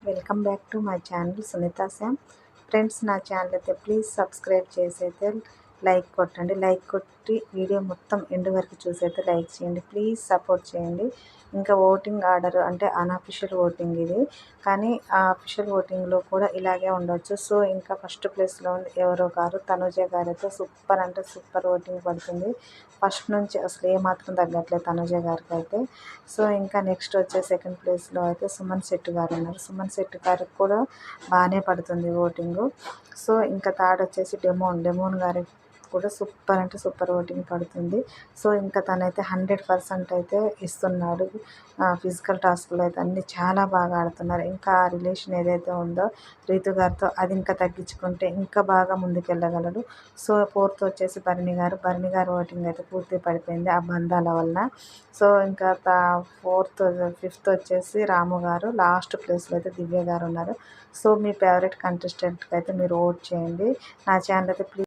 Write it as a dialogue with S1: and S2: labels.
S1: Welcome back to my channel Sunitha Shyam. Friends, నా channel అయితే please subscribe చేసి అయితే లైక్ కొట్టండి. లైక్ కొట్టి వీడియో మొత్తం ఎండ్ వరకు చూసి అయితే లైక్ చేయండి. ప్లీజ్ సపోర్ట్ చేయండి. ఇంకా ఓటింగ్ ఆర్డర్ అంటే అన్అఫిషియల్ ఓటింగ్ ఇది, కానీ ఆ అఫిషియల్ ఓటింగ్లో కూడా ఇలాగే ఉండొచ్చు. సో ఇంకా ఫస్ట్ ప్లేస్లో ఉంది ఎవరో గారు, తనుజ గారు అయితే సూపర్ అంటే సూపర్ ఓటింగ్ పడుతుంది. ఫస్ట్ నుంచి అసలు ఏమాత్రం తగ్గట్లేదు తనుజ గారికి అయితే. సో ఇంకా నెక్స్ట్ వచ్చే సెకండ్ ప్లేస్లో అయితే సుమన్ శెట్టి గారు ఉన్నారు. సుమన్ శెట్టి గారికి కూడా బాగానే పడుతుంది ఓటింగు. సో ఇంకా థర్డ్ వచ్చేసి డెమోన్ గారికి కూడా సూపర్ అంటే సూపర్ ఓటింగ్ పడుతుంది. సో ఇంకా తనైతే 100% అయితే ఇస్తున్నాడు. ఫిజికల్ టాస్క్లో అయితే అన్నీ చాలా బాగా ఆడుతున్నారు. ఇంకా ఆ రిలేషన్ ఏదైతే ఉందో రీతు గారితో, అది ఇంకా తగ్గించుకుంటే ఇంకా బాగా ముందుకెళ్ళగలడు. సో ఫోర్త్ వచ్చేసి భరణి గారు ఓటింగ్ అయితే పూర్తి పడిపోయింది ఆ బంధాల వలన. సో ఇంకా ఫిఫ్త్ వచ్చేసి రాము గారు, లాస్ట్ ప్లేస్లో అయితే దివ్య గారు ఉన్నారు. సో మీ ఫేవరెట్ కంటెస్టెంట్కి అయితే మీరు ఓట్ చేయండి. నా ఛానల్ అయితే ప్లీజ్